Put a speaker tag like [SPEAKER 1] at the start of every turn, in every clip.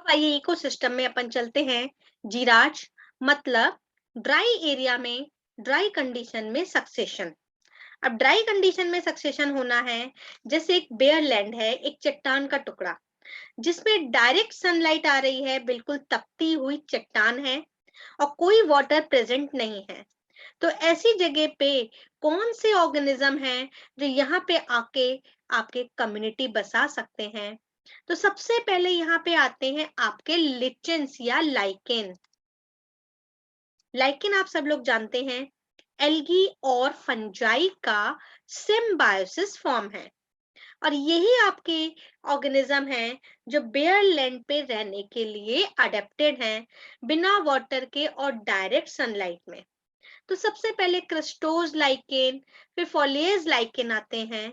[SPEAKER 1] अब आइए इकोसिस्टम में अपन चलते हैं। जीराज मतलब ड्राई एरिया में ड्राई कंडीशन में सक्सेशन। अब ड्राई कंडीशन में सक्सेशन होना है, जैसे एक बेयर लैंड है, एक चट्टान का टुकड़ा जिसमें डायरेक्ट सनलाइट आ रही है, बिल्कुल तपती हुई चट्टान है और कोई वाटर प्रेजेंट नहीं है। तो ऐसी जगह पे कौन से ऑर्गेनिज्म हैं जो यहाँ पे आके आपके कम्युनिटी बसा सकते हैं? तो सबसे पहले यहाँ पे आते हैं आपके लिचेंस या लाइकेन। लाइकेन आप सब लोग जानते हैं, एल्गी और फंजाई का सिम्बायोसिस फॉर्म है और यही आपके ऑर्गेनिज्म हैं जो बेयर लैंड पे रहने के लिए अडेप्टेड हैं, बिना वाटर के और डायरेक्ट सनलाइट में। तो सबसे पहले क्रिस्टोज लाइकेन, फिर फॉलिएज लाइकेन आते हैं।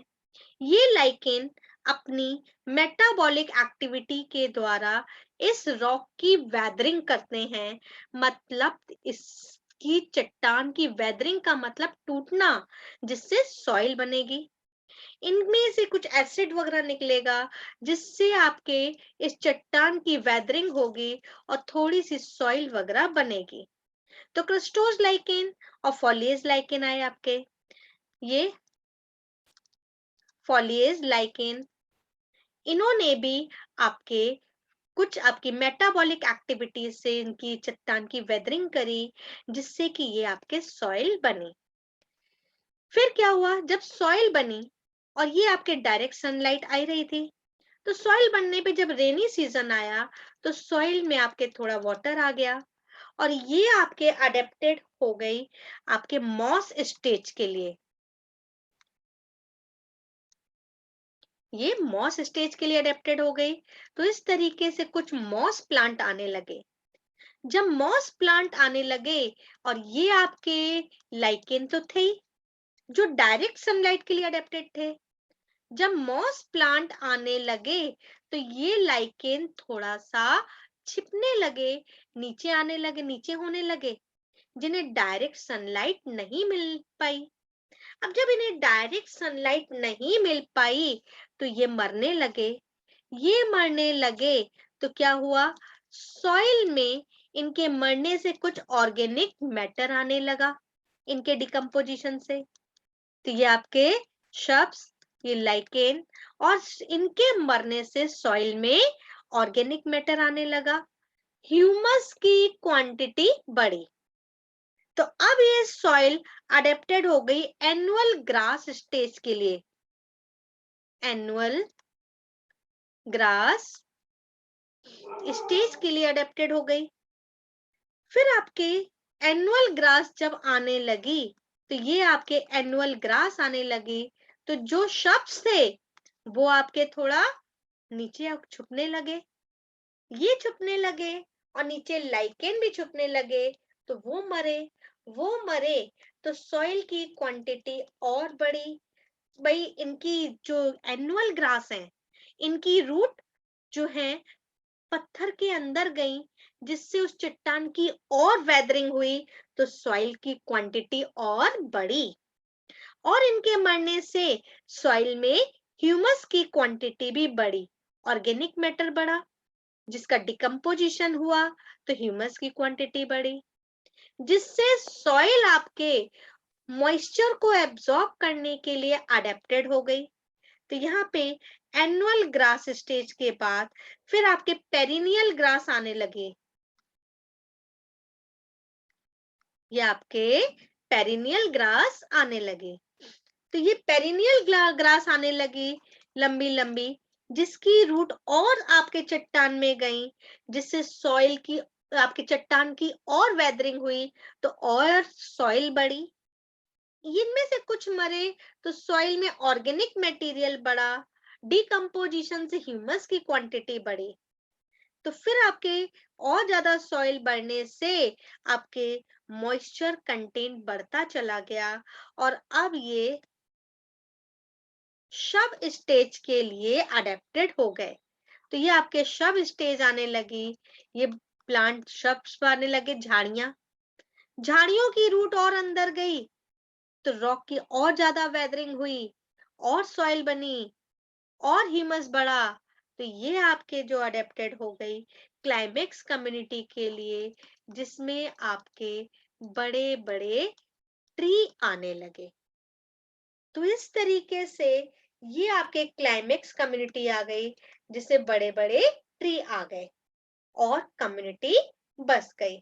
[SPEAKER 1] ये लाइकेन अपनी मेटाबॉलिक एक्टिविटी के द्वारा इस रॉक की वेदरिंग करते हैं। मतलब इसकी चट्टान की वेदरिंग का मतलब टूटना, जिससे सॉइल बनेगी। इनमें से कुछ एसिड वगैरह निकलेगा जिससे आपके इस चट्टान की वेदरिंग होगी और थोड़ी सी सॉइल वगैरह बनेगी। तो क्रिस्टोज लाइकेन और फॉलिएज लाइकेन आए आपके। ये फॉलिएज लाइकेन, इन्होंने भी आपके कुछ आपकी मेटाबॉलिक एक्टिविटीज से इनकी चट्टान की वेदरिंग करी, जिससे कि ये आपके सॉइल बनी। फिर क्या हुआ, जब सॉइल बनी और ये आपके डायरेक्ट सनलाइट आई रही थी, तो सॉइल बनने पे जब रेनी सीजन आया तो सॉइल में आपके थोड़ा वाटर आ गया और ये आपके अडेप्टेड हो गई आपके मॉस स्टेज के लिए। ये मॉस स्टेज के लिए अडेप्टेड हो गई। तो इस तरीके से कुछ मॉस प्लांट आने लगे। जब मॉस प्लांट आने लगे और ये आपके लाइकेन तो थे ही, जो डायरेक्ट सनलाइट के लिए अडेप्टेड थे। जब मॉस प्लांट आने लगे तो ये लाइकेन थोड़ा सा छिपने लगे, नीचे आने लगे, नीचे होने लगे, जिन्हें डायरेक्ट सनलाइट नहीं मिल पाई। अब जब इन्हें डायरेक्ट सनलाइट नहीं मिल पाई तो ये मरने लगे। ये मरने लगे तो क्या हुआ, सॉइल में इनके मरने से कुछ ऑर्गेनिक मैटर आने लगा इनके डिकम्पोजिशन से। तो ये आपके शब्द, ये लाइकेन, और इनके मरने से सॉइल में ऑर्गेनिक मैटर आने लगा, ह्यूमस की क्वांटिटी बढ़ी। तो अब ये सॉइल अडेप्टेड हो गई एनुअल ग्रास स्टेज के लिए। एनुअल ग्रास स्टेज के लिए अडेप्टेड हो गई। फिर आपके एनुअल ग्रास जब आने लगी तो ये आपके एनुअल ग्रास आने लगी, तो जो शब्द थे वो आपके थोड़ा नीचे छुपने लगे। ये छुपने लगे और नीचे लाइकेन भी छुपने लगे, तो वो मरे तो सॉइल की क्वांटिटी और बढ़ी। भाई इनकी जो एनुअल ग्रास है, इनकी रूट जो है पत्थर के अंदर गई, जिससे उस चट्टान की और वेदरिंग हुई, तो सॉइल की क्वांटिटी और बढ़ी। और इनके मरने से सॉइल में ह्यूमस की क्वांटिटी भी बढ़ी, ऑर्गेनिक मैटर बढ़ा, जिसका डिकम्पोजिशन हुआ तो ह्यूमस की क्वांटिटी बढ़ी, जिससे सॉइल आपके मॉइस्चर को एब्जॉर्ब करने के लिए अडेप्टेड हो गई। तो यहाँ पे एनुअल ग्रास स्टेज के बाद फिर आपके पेरिनियल ग्रास आने लगे। ये आपके पेरिनियल ग्रास आने लगे। तो ये पेरिनियल ग्रास आने लगी लंबी लंबी, जिसकी रूट और आपके चट्टान में गई, जिससे सॉइल की आपकी चट्टान की और वेदरिंग हुई, तो और सॉइल बढ़ी। इनमें से कुछ मरे तो सॉइल में ऑर्गेनिक मटेरियल बढ़ा, डिकम्पोजिशन से ह्यूमस की क्वांटिटी बढ़ी। तो फिर आपके और ज्यादा सॉइल बढ़ने से आपके मॉइस्चर कंटेंट बढ़ता चला गया और अब ये शव स्टेज के लिए अडेप्टेड हो गए। तो ये आपके शव स्टेज आने लगी। ये प्लांट शव आने लगे, झाड़ियां, झाड़ियों की रूट और अंदर गई तो रॉक की और ज्यादा वेदरिंग हुई और सॉइल बनी और ह्यूमस बढ़ा। तो ये आपके जो अडेप्टेड हो गई क्लाइमेक्स कम्युनिटी के लिए, जिसमें आपके बड़े बड़े ट्री आने लगे। तो इस तरीके से ये आपके क्लाइमेक्स कम्युनिटी आ गई, जिससे बड़े बड़े ट्री आ गए और कम्युनिटी बस गई।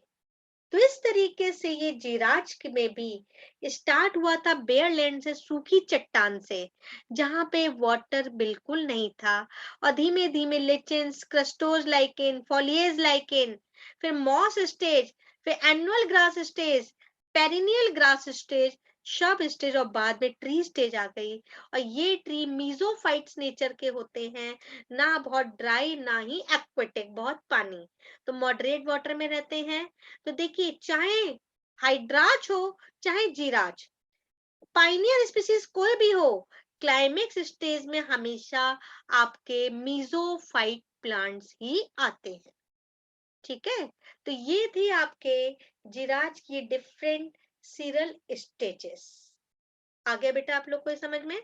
[SPEAKER 1] तो इस तरीके से ये जिराज में भी स्टार्ट हुआ था बेयर लैंड से, सूखी चट्टान से, जहां पे वाटर बिल्कुल नहीं था, और धीमे धीमे lichens, crustose lichen, foliose lichen, फिर मॉस स्टेज, फिर annual grass stage, perennial grass stage, shrub stage, और बाद में ट्री स्टेज आ गई। और ये ट्री मीजोफाइट्स नेचर के होते हैं, ना बहुत ड्राई ना ही एक्वेटिक, बहुत पानी, तो मॉडरेट वाटर में रहते हैं। तो देखिए, चाहे हाइड्राच हो चाहे जीराच, पाइनियर स्पीसीज कोई भी हो, क्लाइमेक्स स्टेज में हमेशा आपके मीजोफाइट प्लांट्स ही आते हैं। ठीक है, तो ये थी आपके जिराज की डिफरेंट सीरल स्टेजेस। आ गया बेटा आप लोग को ये समझ में?